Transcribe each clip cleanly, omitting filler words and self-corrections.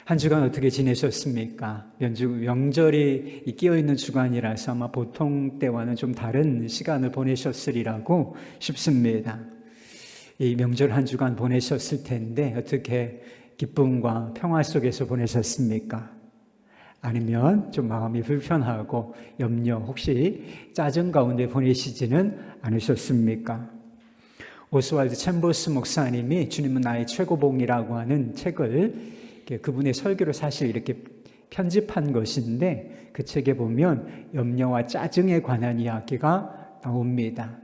한 주간 어떻게 지내셨습니까? 명절이 끼어있는 주간이라서 아마 보통 때와는 좀 다른 시간을 보내셨으리라고 싶습니다. 이 명절 한 주간 보내셨을 텐데 어떻게 기쁨과 평화 속에서 보내셨습니까? 아니면 좀 마음이 불편하고 염려, 혹시 짜증 가운데 보내시지는 않으셨습니까? 오스왈드 챔버스 목사님이 주님은 나의 최고봉이라고 하는 책을 그분의 설교를 사실 이렇게 편집한 것인데 그 책에 보면 염려와 짜증에 관한 이야기가 나옵니다.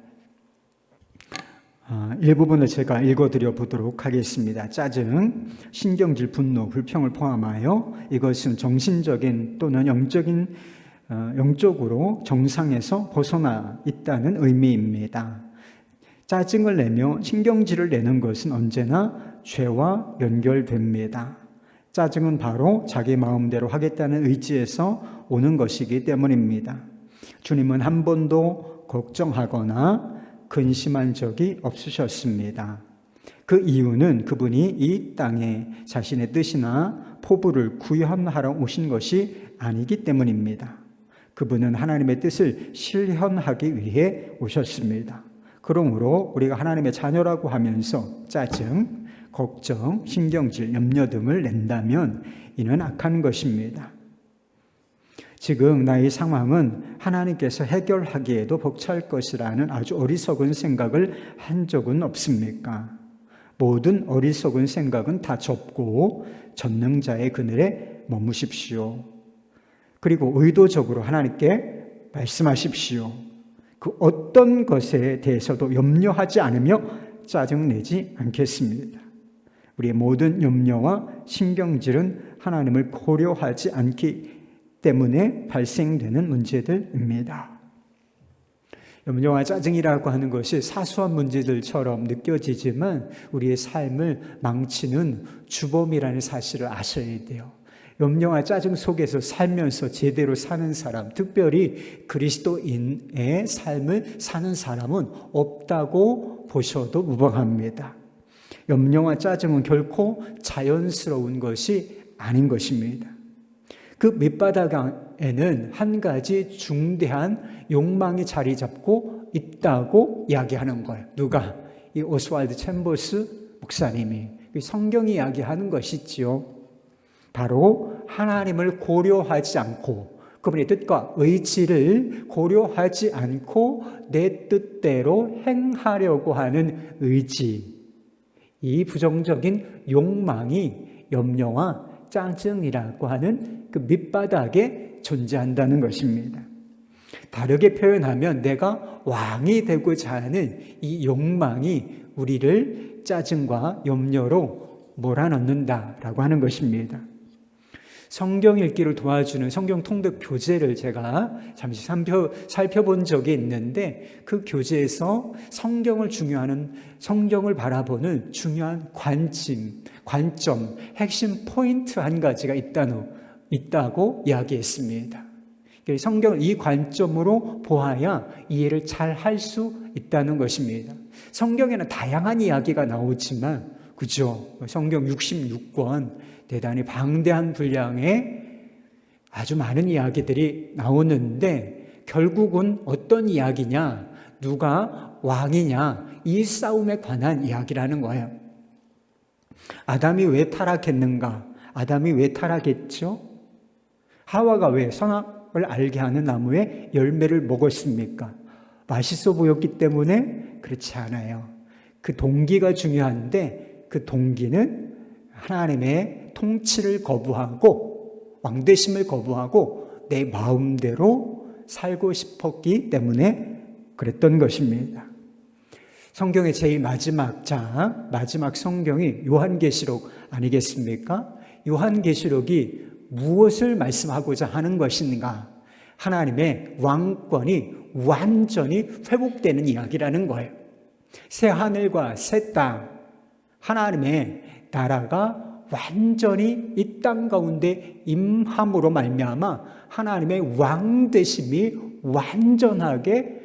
일부분을 제가 읽어드려 보도록 하겠습니다. 짜증, 신경질, 분노, 불평을 포함하여 이것은 정신적인 또는 영적으로 정상에서 벗어나 있다는 의미입니다. 짜증을 내며 신경질을 내는 것은 언제나 죄와 연결됩니다. 짜증은 바로 자기 마음대로 하겠다는 의지에서 오는 것이기 때문입니다. 주님은 한 번도 걱정하거나 근심한 적이 없으셨습니다. 그 이유는 그분이 이 땅에 자신의 뜻이나 포부를 구현하러 오신 것이 아니기 때문입니다. 그분은 하나님의 뜻을 실현하기 위해 오셨습니다. 그러므로 우리가 하나님의 자녀라고 하면서 짜증, 걱정, 신경질, 염려 등을 낸다면 이는 악한 것입니다. 지금 나의 상황은 하나님께서 해결하기에도 벅찰 것이라는 아주 어리석은 생각을 한 적은 없습니까? 모든 어리석은 생각은 다 접고 전능자의 그늘에 머무십시오. 그리고 의도적으로 하나님께 말씀하십시오. 그 어떤 것에 대해서도 염려하지 않으며 짜증내지 않겠습니다. 우리의 모든 염려와 신경질은 하나님을 고려하지 않기 때문에 발생되는 문제들입니다. 염려와 짜증이라고 하는 것이 사소한 문제들처럼 느껴지지만 우리의 삶을 망치는 주범이라는 사실을 아셔야 돼요. 염려와 짜증 속에서 살면서 제대로 사는 사람, 특별히 그리스도인의 삶을 사는 사람은 없다고 보셔도 무방합니다. 염려와 짜증은 결코 자연스러운 것이 아닌 것입니다. 그 밑바닥에는 한 가지 중대한 욕망이 자리 잡고 있다고 이야기하는 거예요. 누가? 이 오스왈드 챔버스 목사님이. 성경이 이야기하는 것이지요. 바로 하나님을 고려하지 않고 그분의 뜻과 의지를 고려하지 않고 내 뜻대로 행하려고 하는 의지, 이 부정적인 욕망이 염려와 짜증이라고 하는 그 밑바닥에 존재한다는 것입니다. 다르게 표현하면 내가 왕이 되고자 하는 이 욕망이 우리를 짜증과 염려로 몰아넣는다라고 하는 것입니다. 성경 읽기를 도와주는 성경 통독 교재를 제가 잠시 살펴본 적이 있는데 그 교재에서 성경을 바라보는 중요한 관점, 핵심 포인트 한 가지가 있다고 이야기했습니다. 성경을 이 관점으로 보아야 이해를 잘 할 수 있다는 것입니다. 성경에는 다양한 이야기가 나오지만, 그죠? 성경 66권, 대단히 방대한 분량의 아주 많은 이야기들이 나오는데 결국은 어떤 이야기냐, 누가 왕이냐, 이 싸움에 관한 이야기라는 거예요. 아담이 왜 타락했는가? 아담이 왜 타락했죠? 하와가 왜 선악을 알게 하는 나무의 열매를 먹었습니까? 맛있어 보였기 때문에? 그렇지 않아요. 그 동기가 중요한데 그 동기는 하나님의 통치를 거부하고 왕되심을 거부하고 내 마음대로 살고 싶었기 때문에 그랬던 것입니다. 성경의 제일 마지막 장, 마지막 성경이 요한계시록 아니겠습니까? 요한계시록이 무엇을 말씀하고자 하는 것인가? 하나님의 왕권이 완전히 회복되는 이야기라는 거예요. 새 하늘과 새 땅, 하나님의 나라가 완전히 이 땅 가운데 임함으로 말미암아 하나님의 왕되심이 완전하게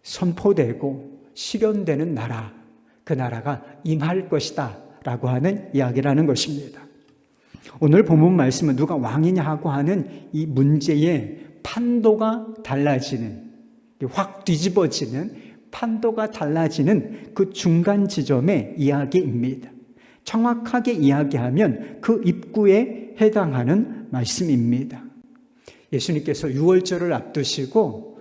선포되고 실현되는 나라, 그 나라가 임할 것이다 라고 하는 이야기라는 것입니다. 오늘 본문 말씀은 누가 왕이냐 하고 하는 이 문제의 판도가 달라지는, 확 뒤집어지는, 판도가 달라지는 그 중간 지점의 이야기입니다. 정확하게 이야기하면 그 입구에 해당하는 말씀입니다. 예수님께서 유월절을 앞두시고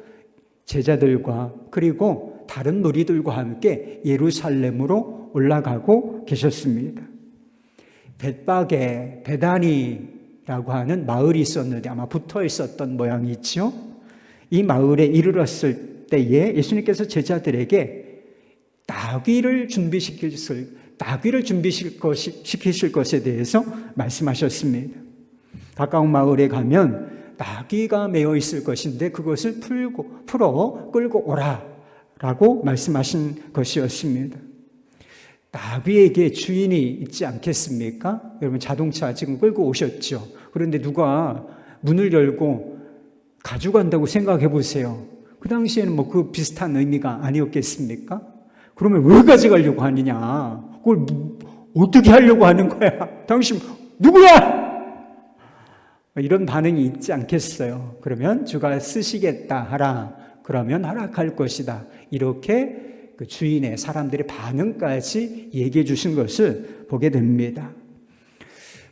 제자들과 그리고 다른 무리들과 함께 예루살렘으로 올라가고 계셨습니다. 벳바게, 베다니라고 하는 마을이 있었는데 아마 붙어 있었던 모양이죠. 이 마을에 이르렀을 때에 예수님께서 제자들에게 나귀를 준비시키실 것에 대해서 말씀하셨습니다. 가까운 마을에 가면 나귀가 메어 있을 것인데 그것을 풀어 끌고 오라라고 말씀하신 것이었습니다. 나귀에게 주인이 있지 않겠습니까? 여러분 자동차 지금 끌고 오셨죠. 그런데 누가 문을 열고 가져간다고 생각해 보세요. 그 당시에는 뭐 그 비슷한 의미가 아니었겠습니까? 그러면 왜 가져가려고 하느냐? 그걸 어떻게 하려고 하는 거야? 당신 누구야? 이런 반응이 있지 않겠어요. 그러면 주가 쓰시겠다 하라. 그러면 허락할 것이다. 이렇게 그 주인의 사람들의 반응까지 얘기해 주신 것을 보게 됩니다.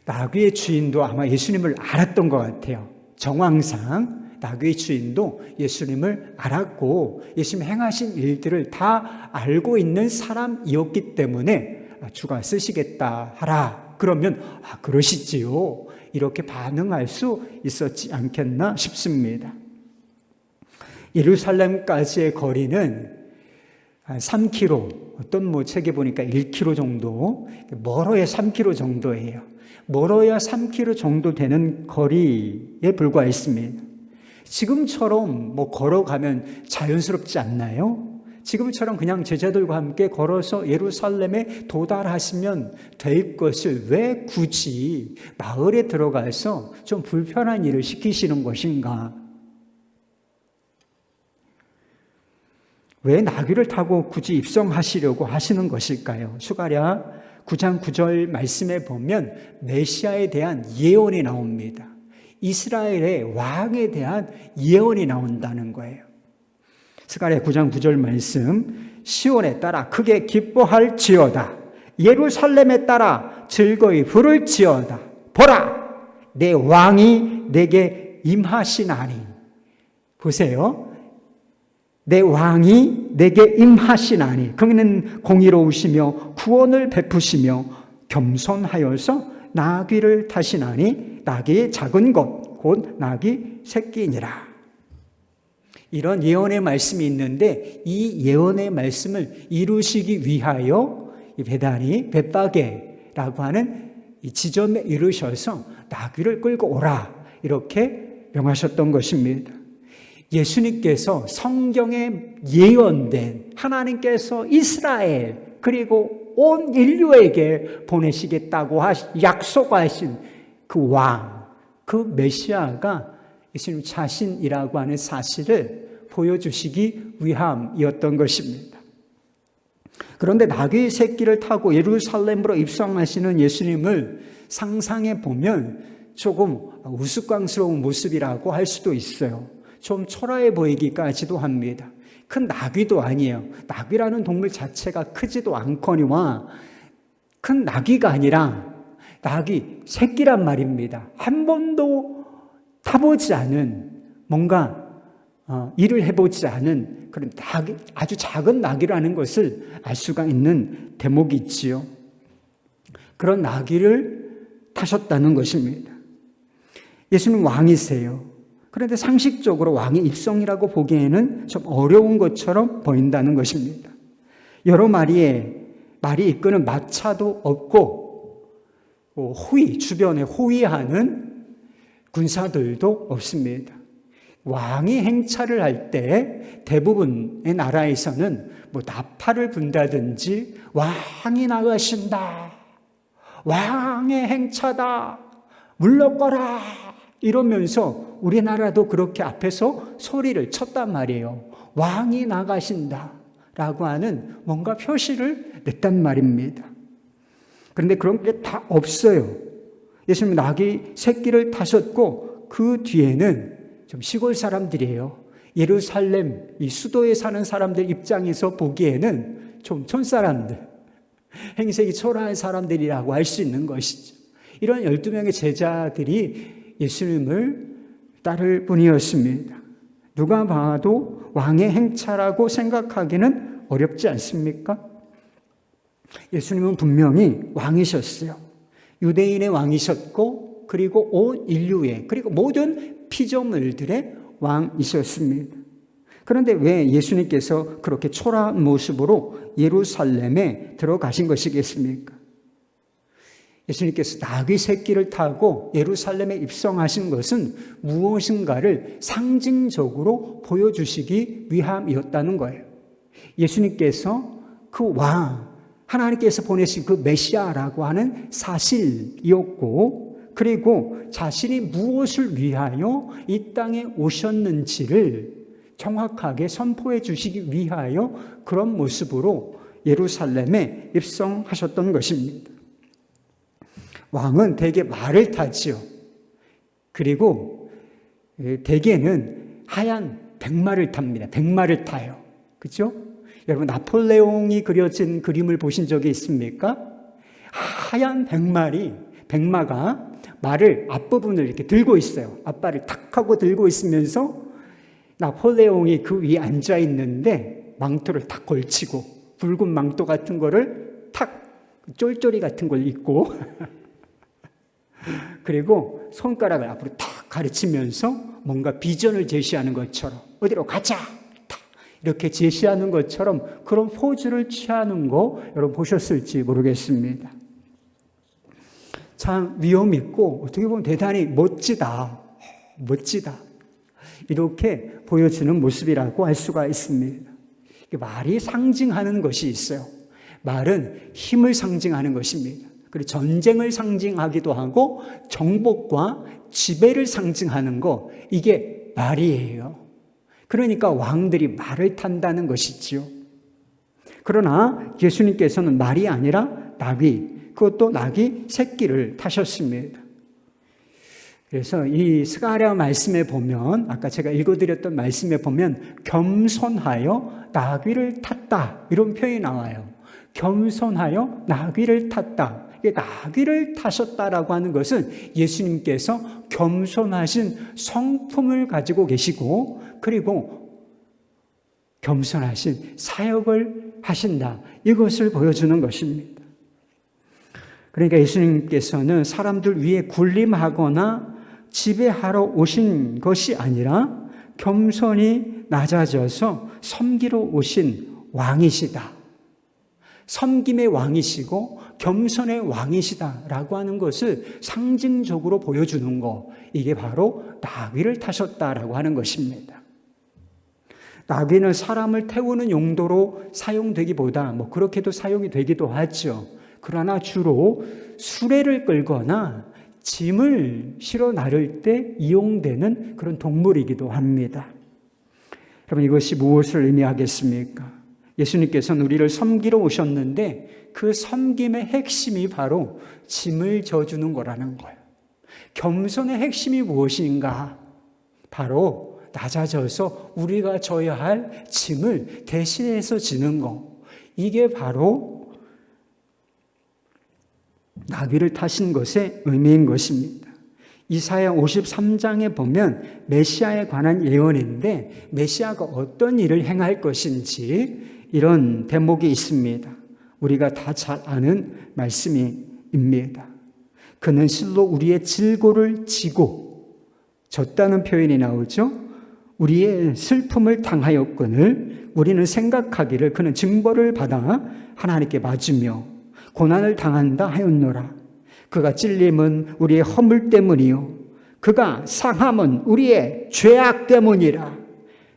나귀의 주인도 아마 예수님을 알았던 것 같아요. 정황상 나귀의 주인도 예수님을 알았고 예수님 행하신 일들을 다 알고 있는 사람이었기 때문에 주가 쓰시겠다 하라. 그러면 그러시지요. 이렇게 반응할 수 있었지 않겠나 싶습니다. 예루살렘까지의 거리는 3km, 어떤 책에 보니까 1km 정도, 멀어야 3km 정도예요. 멀어야 3km 정도 되는 거리에 불과했습니다. 지금처럼 걸어가면 자연스럽지 않나요? 지금처럼 그냥 제자들과 함께 걸어서 예루살렘에 도달하시면 될 것을 왜 굳이 마을에 들어가서 좀 불편한 일을 시키시는 것인가? 왜 나귀를 타고 굳이 입성하시려고 하시는 것일까요? 수가랴 9장 9절 말씀에 보면 메시아에 대한 예언이 나옵니다. 이스라엘의 왕에 대한 예언이 나온다는 거예요. 스가랴 9장 9절 말씀, 시온에 따라 크게 기뻐할지어다. 예루살렘에 따라 즐거이 부를지어다. 보라, 내 왕이 내게 임하시나니. 보세요. 내 왕이 내게 임하시나니. 그는 공의로우시며 구원을 베푸시며 겸손하여서 나귀를 타시나니 나귀의 작은 것, 곧 나귀 새끼니라. 이런 예언의 말씀이 있는데 이 예언의 말씀을 이루시기 위하여 베다니, 벳바게라고 하는 이 지점에 이르셔서 나귀를 끌고 오라 이렇게 명하셨던 것입니다. 예수님께서 성경에 예언된 하나님께서 이스라엘 그리고 온 인류에게 보내시겠다고 약속하신 그 왕, 그 메시아가 예수님 자신이라고 하는 사실을 보여주시기 위함이었던 것입니다. 그런데 나귀의 새끼를 타고 예루살렘으로 입성하시는 예수님을 상상해 보면 조금 우스꽝스러운 모습이라고 할 수도 있어요. 좀 초라해 보이기까지도 합니다. 큰 나귀도 아니에요. 나귀라는 동물 자체가 크지도 않거니와 큰 나귀가 아니라 나귀 새끼란 말입니다. 한 번도 타보지 않은 뭔가 일을 해보지 않은 그런 나귀, 아주 작은 나귀라는 것을 알 수가 있는 대목이 있지요. 그런 나귀를 타셨다는 것입니다. 예수님 왕이세요. 그런데 상식적으로 왕의 입성이라고 보기에는 좀 어려운 것처럼 보인다는 것입니다. 여러 마리의 말이 이끄는 마차도 없고 주변에 호위하는 군사들도 없습니다. 왕이 행차를 할 때 대부분의 나라에서는 나팔을 분다든지 왕이 나가신다, 왕의 행차다, 물러거라 이러면서 우리나라도 그렇게 앞에서 소리를 쳤단 말이에요. 왕이 나가신다 라고 하는 뭔가 표시를 냈단 말입니다. 그런데 그런 게 다 없어요. 예수님은 낙이 새끼를 타셨고 그 뒤에는 좀 시골 사람들이에요. 예루살렘 이 수도에 사는 사람들 입장에서 보기에는 좀 촌사람들, 행색이 초라한 사람들이라고 할 수 있는 것이죠. 이런 12명의 제자들이 예수님을 따를 뿐이었습니다. 누가 봐도 왕의 행차라고 생각하기는 어렵지 않습니까? 예수님은 분명히 왕이셨어요. 유대인의 왕이셨고 그리고 온 인류의 그리고 모든 피조물들의 왕이셨습니다. 그런데 왜 예수님께서 그렇게 초라한 모습으로 예루살렘에 들어가신 것이겠습니까? 예수님께서 나귀 새끼를 타고 예루살렘에 입성하신 것은 무엇인가를 상징적으로 보여주시기 위함이었다는 거예요. 예수님께서 그 왕, 하나님께서 보내신 그 메시아라고 하는 사실이었고, 그리고 자신이 무엇을 위하여 이 땅에 오셨는지를 정확하게 선포해 주시기 위하여 그런 모습으로 예루살렘에 입성하셨던 것입니다. 왕은 대개 말을 타지요. 그리고 대개는 하얀 백마를 탑니다. 백마를 타요. 그렇죠? 여러분 나폴레옹이 그려진 그림을 보신 적이 있습니까? 하얀 백마가 말을 앞부분을 이렇게 들고 있어요. 앞발을 탁 하고 들고 있으면서 나폴레옹이 그 위에 앉아 있는데 망토를 탁 걸치고 붉은 망토 같은 거를 탁 쫄쫄이 같은 걸 입고 그리고 손가락을 앞으로 탁 가르치면서 뭔가 비전을 제시하는 것처럼 어디로 가자 탁 이렇게 제시하는 것처럼 그런 포즈를 취하는 거 여러분 보셨을지 모르겠습니다. 참 위험 있고 어떻게 보면 대단히 멋지다 이렇게 보여주는 모습이라고 할 수가 있습니다. 말이 상징하는 것이 있어요. 말은 힘을 상징하는 것입니다. 그리고 전쟁을 상징하기도 하고 정복과 지배를 상징하는 거, 이게 말이에요. 그러니까 왕들이 말을 탄다는 것이지요. 그러나 예수님께서는 말이 아니라 나귀, 그것도 나귀 새끼를 타셨습니다. 그래서 이 스가랴 말씀에 보면 아까 제가 읽어드렸던 말씀에 보면 겸손하여 나귀를 탔다 이런 표현이 나와요. 겸손하여 나귀를 탔다. 나귀를 타셨다라고 하는 것은 예수님께서 겸손하신 성품을 가지고 계시고 그리고 겸손하신 사역을 하신다. 이것을 보여주는 것입니다. 그러니까 예수님께서는 사람들 위에 군림하거나 지배하러 오신 것이 아니라 겸손히 낮아져서 섬기러 오신 왕이시다. 섬김의 왕이시고 겸손의 왕이시다라고 하는 것을 상징적으로 보여주는 것, 이게 바로 나귀를 타셨다라고 하는 것입니다. 나귀는 사람을 태우는 용도로 사용되기보다 그렇게도 사용이 되기도 하죠. 그러나 주로 수레를 끌거나 짐을 실어 나를 때 이용되는 그런 동물이기도 합니다. 여러분 이것이 무엇을 의미하겠습니까? 예수님께서는 우리를 섬기러 오셨는데 그 섬김의 핵심이 바로 짐을 져주는 거라는 거예요. 겸손의 핵심이 무엇인가? 바로 낮아져서 우리가 져야 할 짐을 대신해서 지는 거. 이게 바로 나귀를 타신 것의 의미인 것입니다. 이사야 53장에 보면 메시아에 관한 예언인데 메시아가 어떤 일을 행할 것인지 이런 대목이 있습니다. 우리가 다 잘 아는 말씀입니다. 그는 실로 우리의 질고를 지고 졌다는 표현이 나오죠. 우리의 슬픔을 당하였거늘 우리는 생각하기를 그는 징벌을 받아 하나님께 맞으며 고난을 당한다 하였노라. 그가 찔림은 우리의 허물 때문이요 그가 상함은 우리의 죄악 때문이라.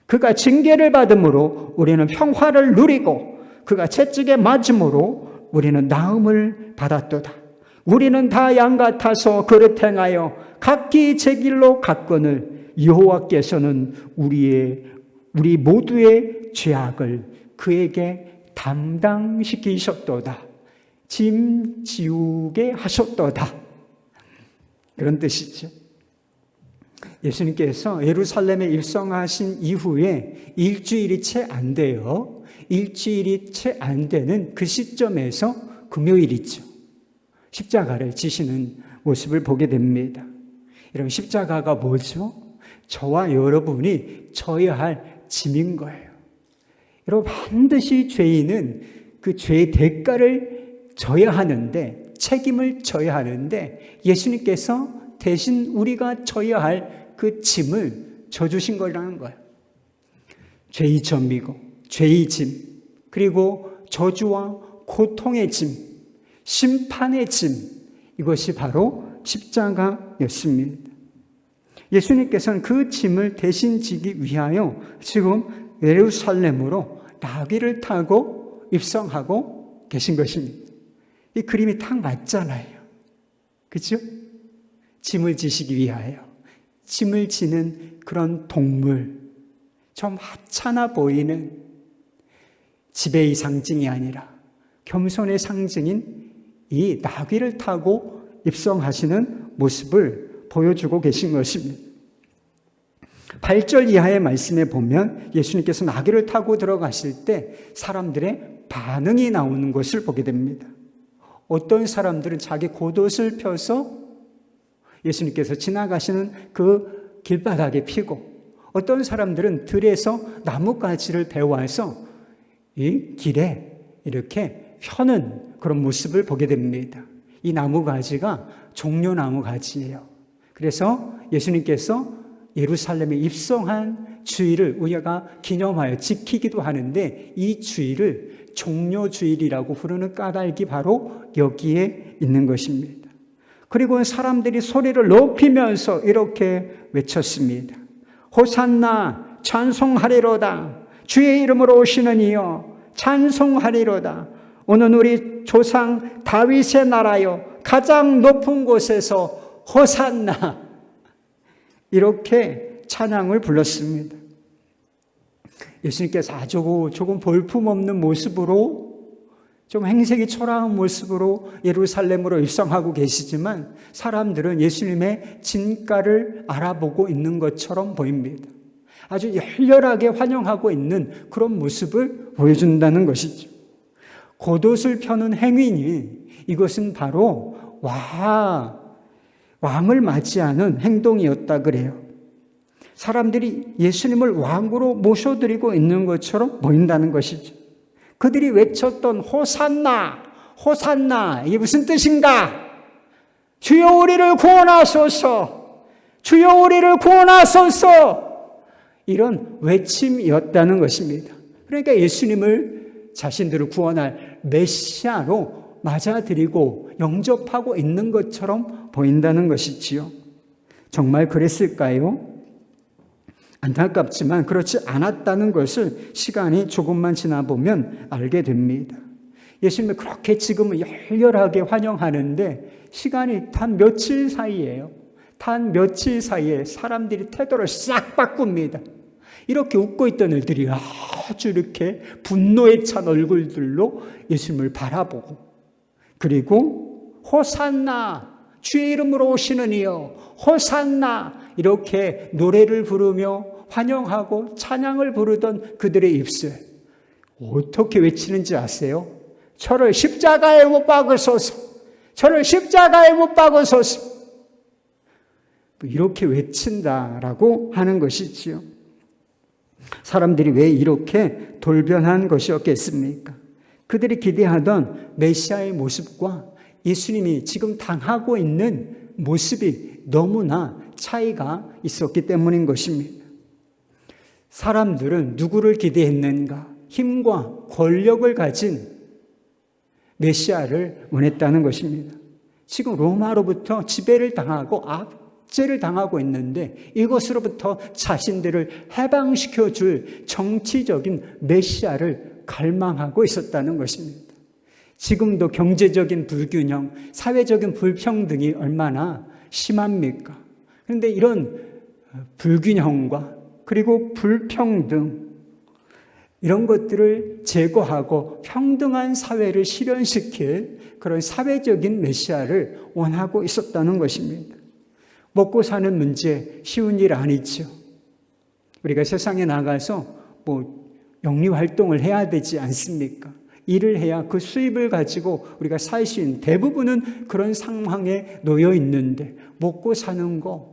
그가 징계를 받음으로 우리는 평화를 누리고 그가 채찍에 맞음으로 우리는 나음을 받았도다. 우리는 다 양 같아서 그릇 행하여 각기 제 길로 갔거늘 여호와께서는 우리 모두의 죄악을 그에게 담당시키셨도다. 짐 지우게 하셨도다. 그런 뜻이죠. 예수님께서 예루살렘에 입성하신 이후에 일주일이 채 안 돼요. 일주일이 채 안 되는 그 시점에서 금요일이죠. 십자가를 지시는 모습을 보게 됩니다. 이런 십자가가 뭐죠? 저와 여러분이 져야 할 짐인 거예요. 여러분, 반드시 죄인은 그 죄의 대가를 져야 하는데, 책임을 져야 하는데, 예수님께서 대신 우리가 져야 할 그 짐을 져주신 거라는 거예요. 죄의 점이고, 죄의 짐, 그리고 저주와 고통의 짐, 심판의 짐, 이것이 바로 십자가였습니다. 예수님께서는 그 짐을 대신 지기 위하여 지금 예루살렘으로 나귀를 타고 입성하고 계신 것입니다. 이 그림이 딱 맞잖아요. 그렇죠? 짐을 지시기 위하여. 짐을 지는 그런 동물, 좀 하찮아 보이는 지배의 상징이 아니라 겸손의 상징인 이 나귀를 타고 입성하시는 모습을 보여주고 계신 것입니다. 8절 이하의 말씀에 보면 예수님께서 나귀를 타고 들어가실 때 사람들의 반응이 나오는 것을 보게 됩니다. 어떤 사람들은 자기 겉옷을 펴서 예수님께서 지나가시는 그 길바닥에 피고, 어떤 사람들은 들에서 나뭇가지를 베어와서 이 길에 이렇게 펴는 그런 모습을 보게 됩니다. 이 나무가지가 종려나무 가지예요. 그래서 예수님께서 예루살렘에 입성한 주일을 우리가 기념하여 지키기도 하는데, 이 주일을 종려주일이라고 부르는 까닭이 바로 여기에 있는 것입니다. 그리고 사람들이 소리를 높이면서 이렇게 외쳤습니다. 호산나, 찬송하리로다. 주의 이름으로 오시는 이여, 찬송하리로다. 오늘 우리 조상 다윗의 나라여, 가장 높은 곳에서 호산나. 이렇게 찬양을 불렀습니다. 예수님께서 아주 조금 볼품없는 모습으로, 좀 행색이 초라한 모습으로 예루살렘으로 입성하고 계시지만 사람들은 예수님의 진가를 알아보고 있는 것처럼 보입니다. 아주 열렬하게 환영하고 있는 그런 모습을 보여준다는 것이죠. 겉옷을 펴는 행위니 이것은 바로 왕을 맞이하는 행동이었다 그래요. 사람들이 예수님을 왕으로 모셔드리고 있는 것처럼 보인다는 것이죠. 그들이 외쳤던 호산나, 호산나, 이게 무슨 뜻인가? 주여 우리를 구원하소서, 주여 우리를 구원하소서, 이런 외침이었다는 것입니다. 그러니까 예수님을 자신들을 구원할 메시아로 맞아들이고 영접하고 있는 것처럼 보인다는 것이지요. 정말 그랬을까요? 안타깝지만 그렇지 않았다는 것을 시간이 조금만 지나보면 알게 됩니다. 예수님을 그렇게 지금은 열렬하게 환영하는데 시간이 단 며칠 사이에요. 단 며칠 사이에 사람들이 태도를 싹 바꿉니다. 이렇게 웃고 있던 일들이 아주 이렇게 분노에 찬 얼굴들로 예수님을 바라보고, 그리고 호산나, 주의 이름으로 오시는 이여, 호산나, 이렇게 노래를 부르며 환영하고 찬양을 부르던 그들의 입술, 어떻게 외치는지 아세요? 저를 십자가에 못 박으소서, 저를 십자가에 못 박으소서, 이렇게 외친다라고 하는 것이지요. 사람들이 왜 이렇게 돌변한 것이었겠습니까? 그들이 기대하던 메시아의 모습과 예수님이 지금 당하고 있는 모습이 너무나 차이가 있었기 때문인 것입니다. 사람들은 누구를 기대했는가? 힘과 권력을 가진 메시아를 원했다는 것입니다. 지금 로마로부터 지배를 당하고 압제를 당하고 있는데 이것으로부터 자신들을 해방시켜 줄 정치적인 메시아를 갈망하고 있었다는 것입니다. 지금도 경제적인 불균형, 사회적인 불평등이 얼마나 심합니까? 그런데 이런 불균형과 그리고 불평등, 이런 것들을 제거하고 평등한 사회를 실현시킬 그런 사회적인 메시아를 원하고 있었다는 것입니다. 먹고 사는 문제 쉬운 일 아니죠. 우리가 세상에 나가서 영리활동을 해야 되지 않습니까? 일을 해야 그 수입을 가지고 우리가 살 수 있는, 대부분은 그런 상황에 놓여 있는데 먹고 사는 거,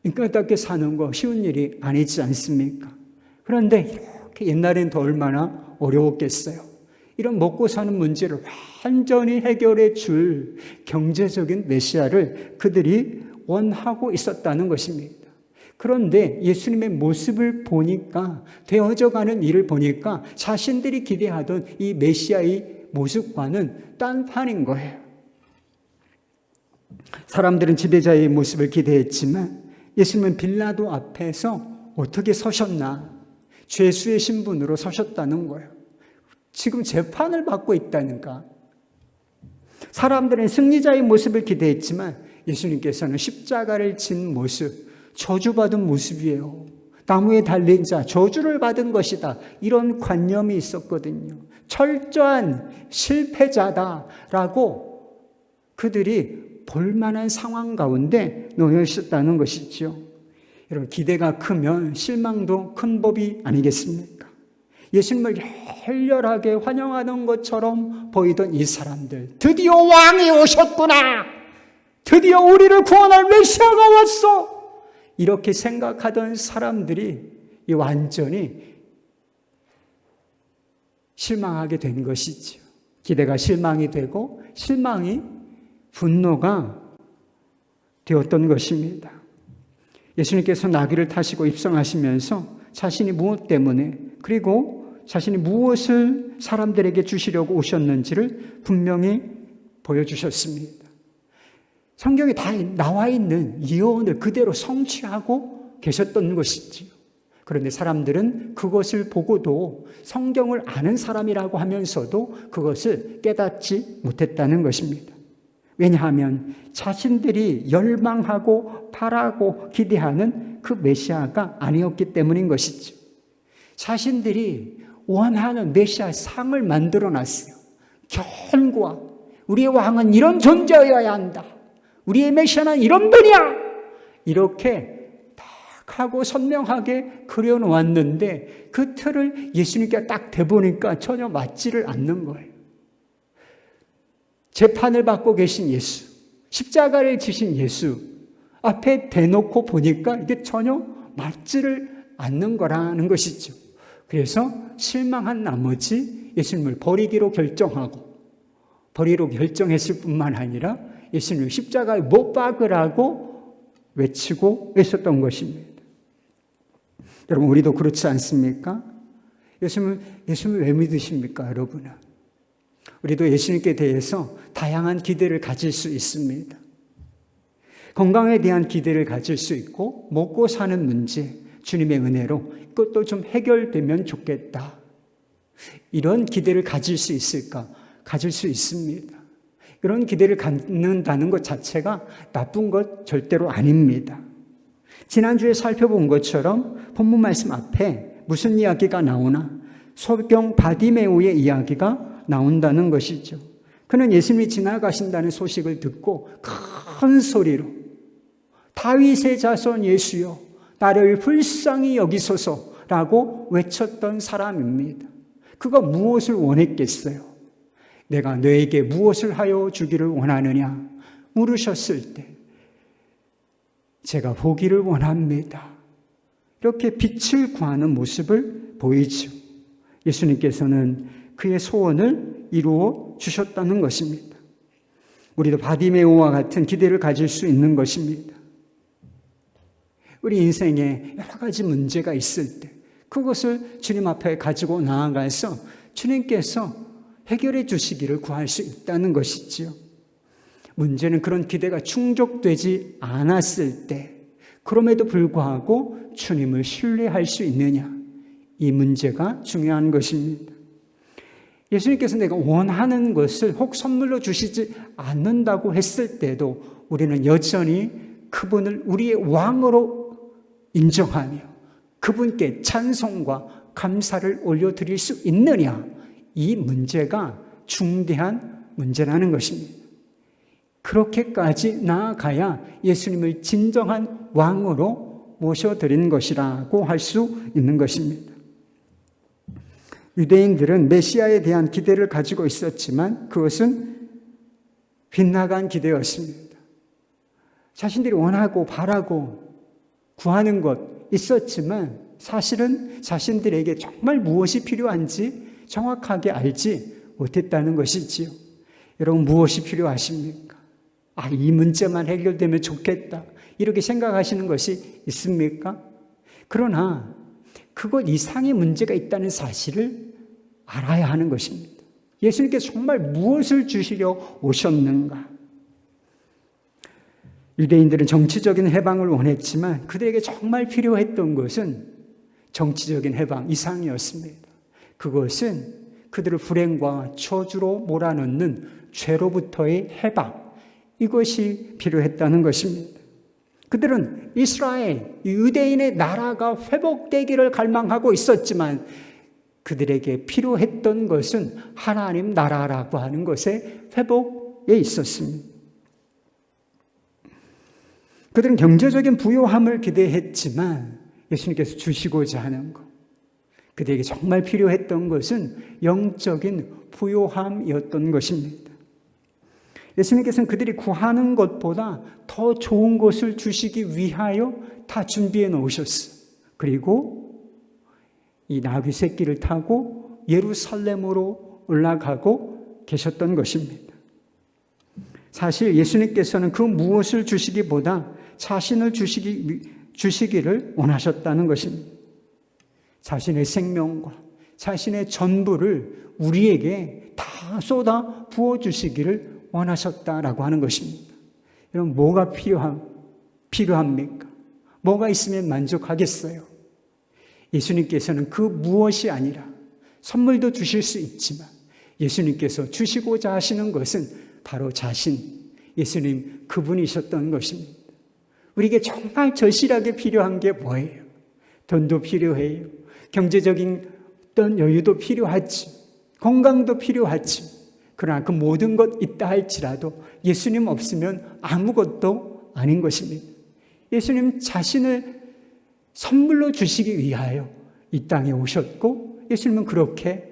인간답게 사는 거 쉬운 일이 아니지 않습니까? 그런데 이렇게 옛날엔 더 얼마나 어려웠겠어요. 이런 먹고 사는 문제를 완전히 해결해 줄 경제적인 메시아를 그들이 원하고 있었다는 것입니다. 그런데 예수님의 모습을 보니까, 되어져가는 일을 보니까 자신들이 기대하던 이 메시아의 모습과는 딴판인 거예요. 사람들은 지배자의 모습을 기대했지만 예수님은 빌라도 앞에서 어떻게 서셨나? 죄수의 신분으로 서셨다는 거예요. 지금 재판을 받고 있다니까. 사람들은 승리자의 모습을 기대했지만 예수님께서는 십자가를 진 모습, 저주받은 모습이에요. 나무에 달린 자, 저주를 받은 것이다. 이런 관념이 있었거든요. 철저한 실패자다라고 그들이 볼만한 상황 가운데 놓여 있었다는 것이죠. 여러분, 기대가 크면 실망도 큰 법이 아니겠습니까? 예수님을 열렬하게 환영하는 것처럼 보이던 이 사람들, 드디어 왕이 오셨구나! 드디어 우리를 구원할 메시아가 왔어! 이렇게 생각하던 사람들이 완전히 실망하게 된 것이죠. 기대가 실망이 되고 실망이 분노가 되었던 것입니다. 예수님께서 나귀를 타시고 입성하시면서 자신이 무엇 때문에, 그리고 자신이 무엇을 사람들에게 주시려고 오셨는지를 분명히 보여주셨습니다. 성경에 다 나와 있는 예언을 그대로 성취하고 계셨던 것이지요. 그런데 사람들은 그것을 보고도 성경을 아는 사람이라고 하면서도 그것을 깨닫지 못했다는 것입니다. 왜냐하면 자신들이 열망하고 바라고 기대하는 그 메시아가 아니었기 때문인 것이죠. 자신들이 원하는 메시아 상을 만들어 놨어요. 견고한, 우리의 왕은 이런 존재여야 한다. 우리의 메시아는 이런 분이야. 이렇게 딱 하고 선명하게 그려놓았는데 그 틀을 예수님께 딱 대보니까 전혀 맞지를 않는 거예요. 재판을 받고 계신 예수, 십자가를 지신 예수 앞에 대놓고 보니까 이게 전혀 맞지를 않는 거라는 것이죠. 그래서 실망한 나머지 예수님을 버리기로 결정했을 뿐만 아니라 예수님을 십자가에 못 박으라고 외치고 있었던 것입니다. 여러분, 우리도 그렇지 않습니까? 예수님을 왜 믿으십니까, 여러분은? 우리도 예수님께 대해서 다양한 기대를 가질 수 있습니다. 건강에 대한 기대를 가질 수 있고, 먹고 사는 문제, 주님의 은혜로 이것도 좀 해결되면 좋겠다. 이런 기대를 가질 수 있을까? 가질 수 있습니다. 그런 기대를 갖는다는 것 자체가 나쁜 것 절대로 아닙니다. 지난주에 살펴본 것처럼 본문 말씀 앞에 무슨 이야기가 나오나? 소경 바디메오의 이야기가 나온다는 것이죠. 그는 예수님이 지나가신다는 소식을 듣고 큰 소리로 다윗의 자손 예수여, 나를 불쌍히 여기소서라고 외쳤던 사람입니다. 그가 무엇을 원했겠어요? 내가 너에게 무엇을 하여 주기를 원하느냐 물으셨을 때 제가 보기를 원합니다. 이렇게 빛을 구하는 모습을 보이죠. 예수님께서는 그의 소원을 이루어 주셨다는 것입니다. 우리도 바디메오와 같은 기대를 가질 수 있는 것입니다. 우리 인생에 여러 가지 문제가 있을 때 그것을 주님 앞에 가지고 나아가서 주님께서 해결해 주시기를 구할 수 있다는 것이지요. 문제는 그런 기대가 충족되지 않았을 때 그럼에도 불구하고 주님을 신뢰할 수 있느냐, 이 문제가 중요한 것입니다. 예수님께서 내가 원하는 것을 혹 선물로 주시지 않는다고 했을 때도 우리는 여전히 그분을 우리의 왕으로 인정하며 그분께 찬송과 감사를 올려드릴 수 있느냐, 이 문제가 중대한 문제라는 것입니다. 그렇게까지 나아가야 예수님을 진정한 왕으로 모셔드린 것이라고 할 수 있는 것입니다. 유대인들은 메시아에 대한 기대를 가지고 있었지만 그것은 빗나간 기대였습니다. 자신들이 원하고 바라고 구하는 것 있었지만 사실은 자신들에게 정말 무엇이 필요한지 정확하게 알지 못했다는 것이지요. 여러분, 무엇이 필요하십니까? 이 문제만 해결되면 좋겠다, 이렇게 생각하시는 것이 있습니까? 그러나 그것 이상의 문제가 있다는 사실을 알아야 하는 것입니다. 예수님께서 정말 무엇을 주시려 오셨는가? 유대인들은 정치적인 해방을 원했지만 그들에게 정말 필요했던 것은 정치적인 해방 이상이었습니다. 그것은 그들을 불행과 저주로 몰아넣는 죄로부터의 해방, 이것이 필요했다는 것입니다. 그들은 이스라엘, 유대인의 나라가 회복되기를 갈망하고 있었지만 그들에게 필요했던 것은 하나님 나라라고 하는 것의 회복에 있었습니다. 그들은 경제적인 부요함을 기대했지만 예수님께서 주시고자 하는 것, 그들에게 정말 필요했던 것은 영적인 부요함이었던 것입니다. 예수님께서는 그들이 구하는 것보다 더 좋은 것을 주시기 위하여 다 준비해 놓으셨어요. 그리고 이 나귀 새끼를 타고 예루살렘으로 올라가고 계셨던 것입니다. 사실 예수님께서는 그 무엇을 주시기보다 자신을 주시기를 원하셨다는 것입니다. 자신의 생명과 자신의 전부를 우리에게 다 쏟아 부어주시기를 원하셨다라고 하는 것입니다. 여러분, 뭐가 필요합니까? 뭐가 있으면 만족하겠어요? 예수님께서는 그 무엇이 아니라 선물도 주실 수 있지만 예수님께서 주시고자 하시는 것은 바로 자신, 예수님 그분이셨던 것입니다. 우리에게 정말 절실하게 필요한 게 뭐예요? 돈도 필요해요. 경제적인 어떤 여유도 필요하지. 건강도 필요하지. 그러나 그 모든 것 있다 할지라도 예수님 없으면 아무것도 아닌 것입니다. 예수님 자신을 선물로 주시기 위하여 이 땅에 오셨고 예수님은 그렇게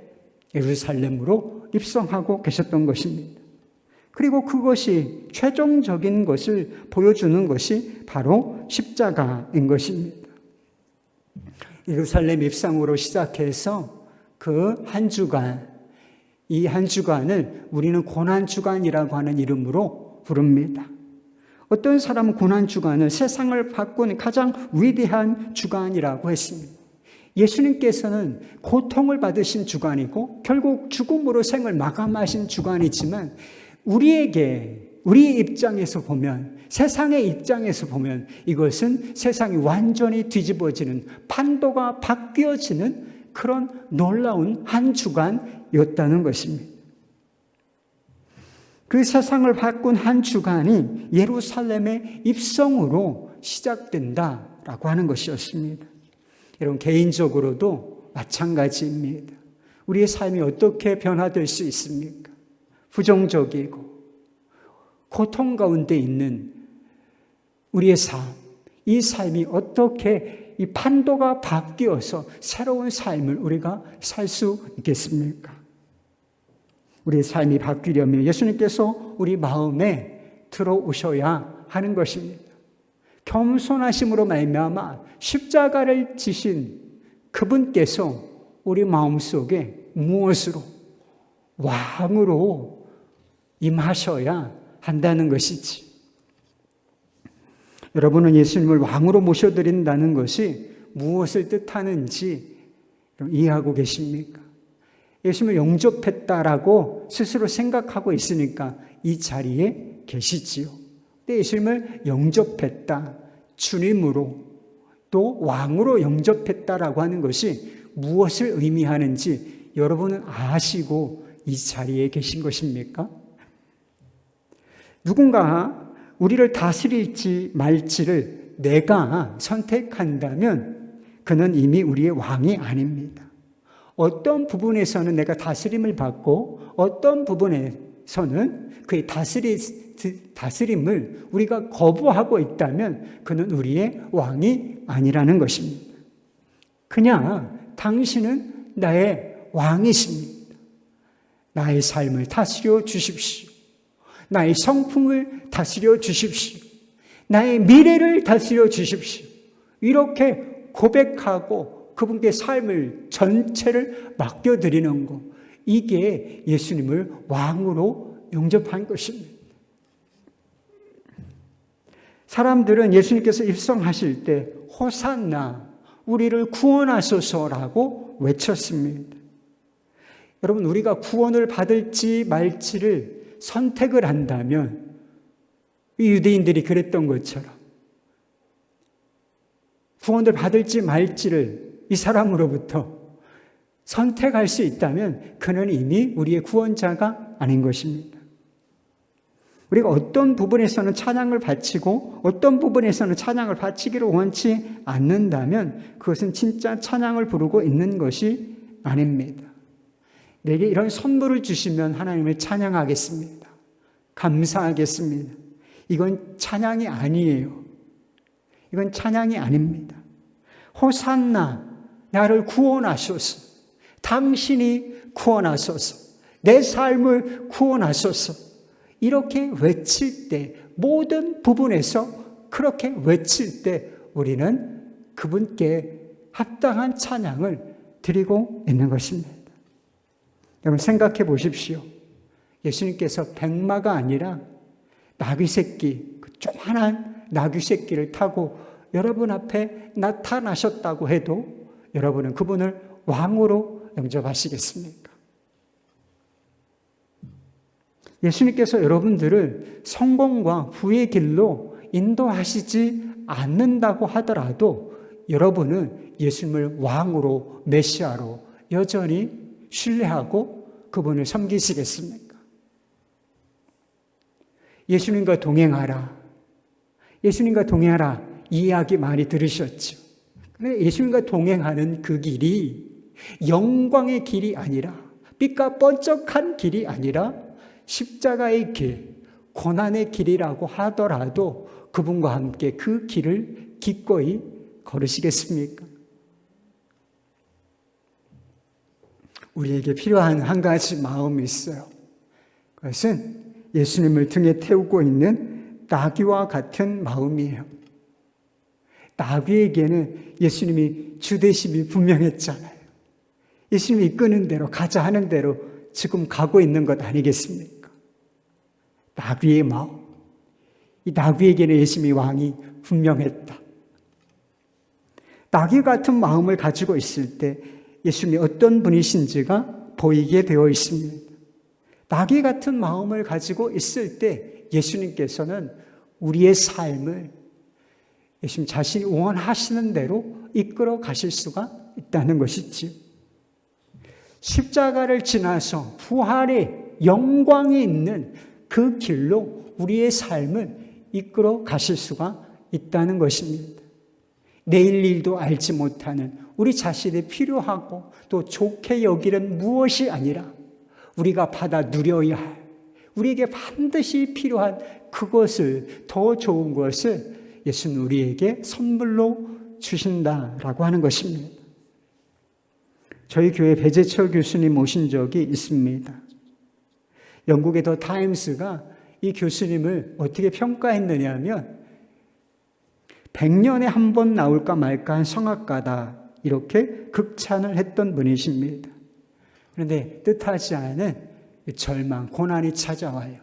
예루살렘으로 입성하고 계셨던 것입니다. 그리고 그것이 최종적인 것을 보여주는 것이 바로 십자가인 것입니다. 예루살렘 입성으로 시작해서 그 한 주간, 이 한 주간을 우리는 고난주간이라고 하는 이름으로 부릅니다. 어떤 사람은 고난주간을 세상을 바꾼 가장 위대한 주간이라고 했습니다. 예수님께서는 고통을 받으신 주간이고 결국 죽음으로 생을 마감하신 주간이지만 우리의 입장에서 보면, 세상의 입장에서 보면 이것은 세상이 완전히 뒤집어지는, 판도가 바뀌어지는 그런 놀라운 한 주간이었다는 것입니다. 그 세상을 바꾼 한 주간이 예루살렘의 입성으로 시작된다라고 하는 것이었습니다. 여러분, 개인적으로도 마찬가지입니다. 우리의 삶이 어떻게 변화될 수 있습니까? 부정적이고 고통 가운데 있는 우리의 삶, 이 삶이 어떻게 이 판도가 바뀌어서 새로운 삶을 우리가 살 수 있겠습니까? 우리의 삶이 바뀌려면 예수님께서 우리 마음에 들어오셔야 하는 것입니다. 겸손하심으로 말미암아 십자가를 지신 그분께서 우리 마음속에 무엇으로? 왕으로 임하셔야 한다는 것이지. 여러분은 예수님을 왕으로 모셔드린다는 것이 무엇을 뜻하는지 이해하고 계십니까? 예수님을 영접했다라고 스스로 생각하고 있으니까 이 자리에 계시지요. 근데 예수님을 영접했다, 주님으로 또 왕으로 영접했다라고 하는 것이 무엇을 의미하는지 여러분은 아시고 이 자리에 계신 것입니까? 누군가 우리를 다스릴지 말지를 내가 선택한다면 그는 이미 우리의 왕이 아닙니다. 어떤 부분에서는 내가 다스림을 받고 어떤 부분에 그의 다스림을 우리가 거부하고 있다면 그는 우리의 왕이 아니라는 것입니다. 그냥 당신은 나의 왕이십니다. 나의 삶을 다스려 주십시오. 나의 성품을 다스려 주십시오. 나의 미래를 다스려 주십시오. 이렇게 고백하고 그분께 삶을 전체를 맡겨드리는 것, 이게 예수님을 왕으로 영접한 것입니다. 사람들은 예수님께서 입성하실 때 호산나, 우리를 구원하소서라고 외쳤습니다. 여러분, 우리가 구원을 받을지 말지를 선택을 한다면 이 유대인들이 그랬던 것처럼 구원을 받을지 말지를 이 사람으로부터 선택할 수 있다면 그는 이미 우리의 구원자가 아닌 것입니다. 우리가 어떤 부분에서는 찬양을 바치고 어떤 부분에서는 찬양을 바치기를 원치 않는다면 그것은 진짜 찬양을 부르고 있는 것이 아닙니다. 내게 이런 선물을 주시면 하나님을 찬양하겠습니다. 감사하겠습니다. 이건 찬양이 아니에요. 이건 찬양이 아닙니다. 호산나, 나를 구원하소서. 당신이 구원하소서. 내 삶을 구원하소서. 이렇게 외칠 때, 모든 부분에서 그렇게 외칠 때 우리는 그분께 합당한 찬양을 드리고 있는 것입니다. 여러분, 생각해 보십시오. 예수님께서 백마가 아니라 나귀 새끼, 그 조그만한 나귀 새끼를 타고 여러분 앞에 나타나셨다고 해도 여러분은 그분을 왕으로 영접하시겠습니까? 예수님께서 여러분들을 성공과 부의 길로 인도하시지 않는다고 하더라도 여러분은 예수님을 왕으로, 메시아로 여전히 신뢰하고 그분을 섬기시겠습니까? 예수님과 동행하라. 예수님과 동행하라. 이 이야기 많이 들으셨죠? 그런데 예수님과 동행하는 그 길이 영광의 길이 아니라, 빛과 번쩍한 길이 아니라 십자가의 길, 고난의 길이라고 하더라도 그분과 함께 그 길을 기꺼이 걸으시겠습니까? 우리에게 필요한 한 가지 마음이 있어요. 그것은 예수님을 등에 태우고 있는 나귀와 같은 마음이에요. 나귀에게는 예수님이 주대심이 분명했잖아요. 예수님이 이끄는 대로, 가자 하는 대로 지금 가고 있는 것 아니겠습니까? 나귀의 마음. 이 나귀에게는 예수님이 왕이 분명했다. 나귀 같은 마음을 가지고 있을 때 예수님이 어떤 분이신지가 보이게 되어 있습니다. 나귀 같은 마음을 가지고 있을 때 예수님께서는 우리의 삶을 예수님 자신이 원하시는 대로 이끌어 가실 수가 있다는 것이지요. 십자가를 지나서 부활의 영광이 있는 그 길로 우리의 삶을 이끌어 가실 수가 있다는 것입니다. 내일 일도 알지 못하는 우리 자신이 필요하고 또 좋게 여기는 무엇이 아니라 우리가 받아 누려야 할, 우리에게 반드시 필요한 그것을, 더 좋은 것을 예수는 우리에게 선물로 주신다라고 하는 것입니다. 저희 교회 배재철 교수님 오신 적이 있습니다. 영국의 더 타임스가 이 교수님을 어떻게 평가했느냐 하면 100년에 한 번 나올까 말까 한 성악가다, 이렇게 극찬을 했던 분이십니다. 그런데 뜻하지 않은 절망, 고난이 찾아와요.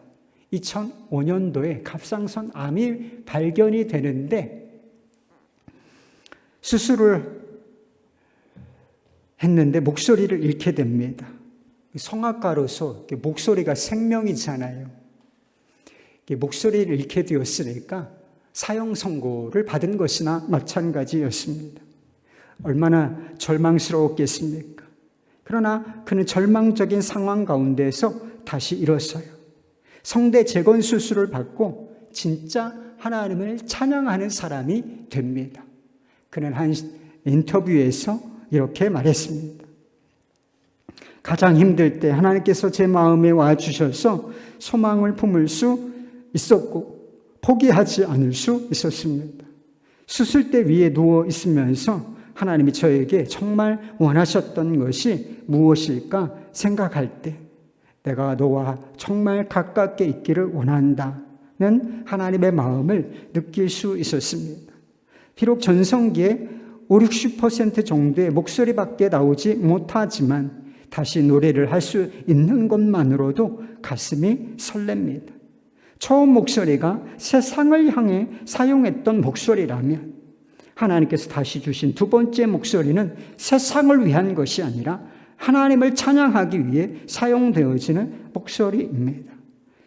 2005년도에 갑상선 암이 발견이 되는데 수술을 했는데 목소리를 잃게 됩니다. 성악가로서 목소리가 생명이잖아요. 목소리를 잃게 되었으니까 사형 선고를 받은 것이나 마찬가지였습니다. 얼마나 절망스러웠겠습니까? 그러나 그는 절망적인 상황 가운데서 다시 일어서요. 성대 재건 수술을 받고 진짜 하나님을 찬양하는 사람이 됩니다. 그는 한 인터뷰에서 이렇게 말했습니다. 가장 힘들 때 하나님께서 제 마음에 와주셔서 소망을 품을 수 있었고 포기하지 않을 수 있었습니다. 수술대 위에 누워 있으면서 하나님이 저에게 정말 원하셨던 것이 무엇일까 생각할 때 내가 너와 정말 가깝게 있기를 원한다는 하나님의 마음을 느낄 수 있었습니다. 비록 전성기에 50-60% 정도의 목소리밖에 나오지 못하지만 다시 노래를 할 수 있는 것만으로도 가슴이 설렙니다. 처음 목소리가 세상을 향해 사용했던 목소리라면 하나님께서 다시 주신 두 번째 목소리는 세상을 위한 것이 아니라 하나님을 찬양하기 위해 사용되어지는 목소리입니다.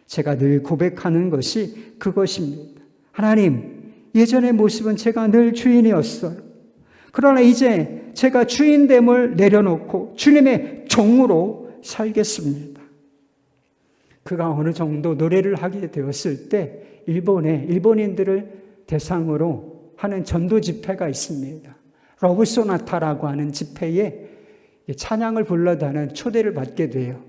제가 늘 고백하는 것이 그것입니다. 하나님, 예전의 모습은 제가 늘 주인이었어요. 그러나 이제 제가 주인됨을 내려놓고 주님의 종으로 살겠습니다. 그가 어느 정도 노래를 하게 되었을 때 일본인들을 대상으로 하는 전도 집회가 있습니다. 러브 소나타라고 하는 집회에 찬양을 불러다는 초대를 받게 돼요.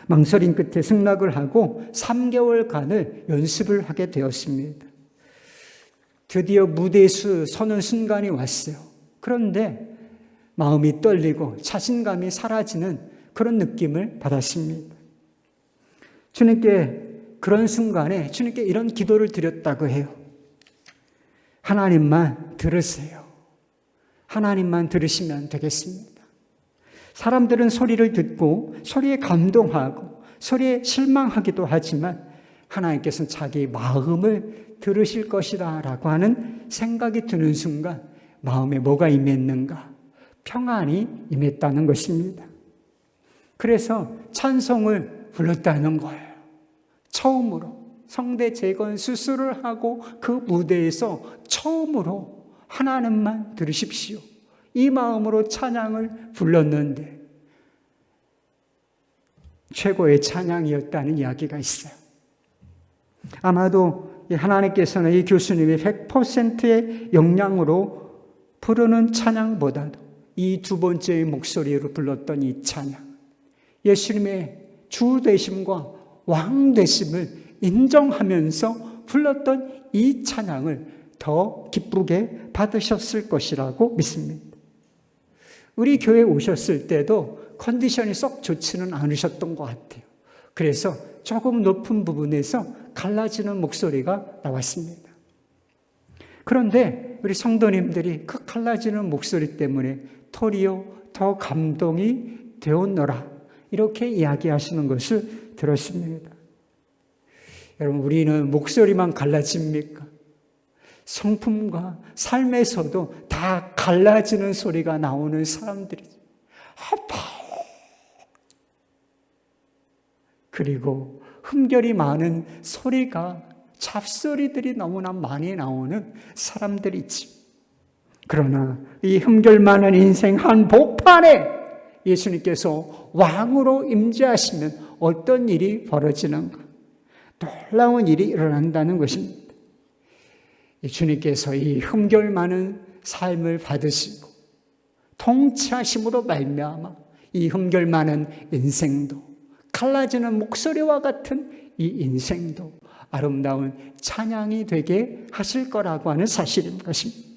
망설임 끝에 승낙을 하고 3개월간을 연습을 하게 되었습니다. 드디어 무대에 서는 순간이 왔어요. 그런데 마음이 떨리고 자신감이 사라지는 그런 느낌을 받았습니다. 주님께 그런 순간에 주님께 이런 기도를 드렸다고 해요. 하나님만 들으세요. 하나님만 들으시면 되겠습니다. 사람들은 소리를 듣고 소리에 감동하고 소리에 실망하기도 하지만 하나님께서는 자기 마음을 들으실 것이다 라고 하는 생각이 드는 순간 마음에 뭐가 임했는가? 평안이 임했다는 것입니다. 그래서 찬송을 불렀다는 거예요. 처음으로 성대 재건 수술을 하고 그 무대에서 처음으로 하나님만 들으십시오. 이 마음으로 찬양을 불렀는데 최고의 찬양이었다는 이야기가 있어요. 아마도 하나님께서는 이 교수님이 100%의 역량으로 부르는 찬양보다도 이 두 번째의 목소리로 불렀던 이 찬양, 예수님의 주 되심과 왕 되심을 인정하면서 불렀던 이 찬양을 더 기쁘게 받으셨을 것이라고 믿습니다. 우리 교회에 오셨을 때도 컨디션이 썩 좋지는 않으셨던 것 같아요. 그래서 조금 높은 부분에서 갈라지는 목소리가 나왔습니다. 그런데 우리 성도님들이 그 갈라지는 목소리 때문에 도리어 더 감동이 되었노라 이렇게 이야기하시는 것을 들었습니다. 여러분, 우리는 목소리만 갈라집니까? 성품과 삶에서도 다 갈라지는 소리가 나오는 사람들이죠. 그리고 흠결이 많은 소리가, 잡소리들이 너무나 많이 나오는 사람들이지. 그러나 이 흠결 많은 인생 한복판에 예수님께서 왕으로 임재하시면 어떤 일이 벌어지는가? 놀라운 일이 일어난다는 것입니다. 주님께서 이 흠결 많은 삶을 받으시고 통치하심으로 말미암아 이 흠결 많은 인생도, 갈라지는 목소리와 같은 이 인생도 아름다운 찬양이 되게 하실 거라고 하는 사실인 것입니다.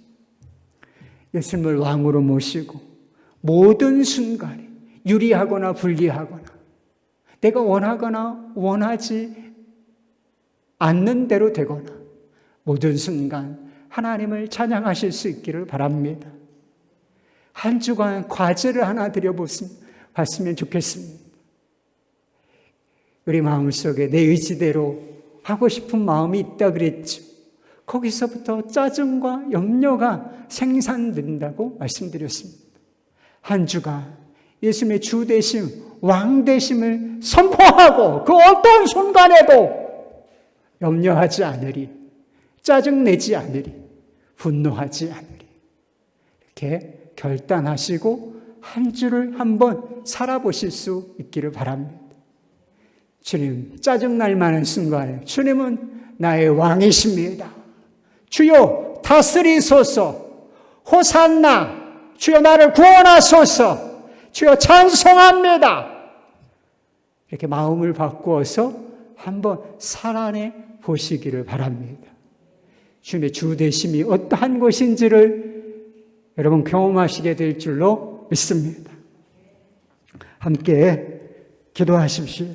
예수님을 왕으로 모시고 모든 순간에 유리하거나 불리하거나 내가 원하거나 원하지 않는 대로 되거나 모든 순간 하나님을 찬양하실 수 있기를 바랍니다. 한 주간 과제를 하나 드려봤으면 좋겠습니다. 우리 마음속에 내 의지대로 하고 싶은 마음이 있다 그랬죠. 거기서부터 짜증과 염려가 생산된다고 말씀드렸습니다. 한 주간 예수님의 주 되심, 왕 되심을 선포하고 그 어떤 순간에도 염려하지 않으리, 짜증내지 않으리, 분노하지 않으리. 이렇게 결단하시고 한 주를 한번 살아보실 수 있기를 바랍니다. 주님, 짜증날 만한 순간에 주님은 나의 왕이십니다. 주여 다스리소서. 호산나. 주여 나를 구원하소서. 주여 찬송합니다. 이렇게 마음을 바꾸어서 한번 살아내 보시기를 바랍니다. 주님의 주되심이 어떠한 것인지를 여러분 경험하시게 될 줄로 믿습니다. 함께 기도하십시오.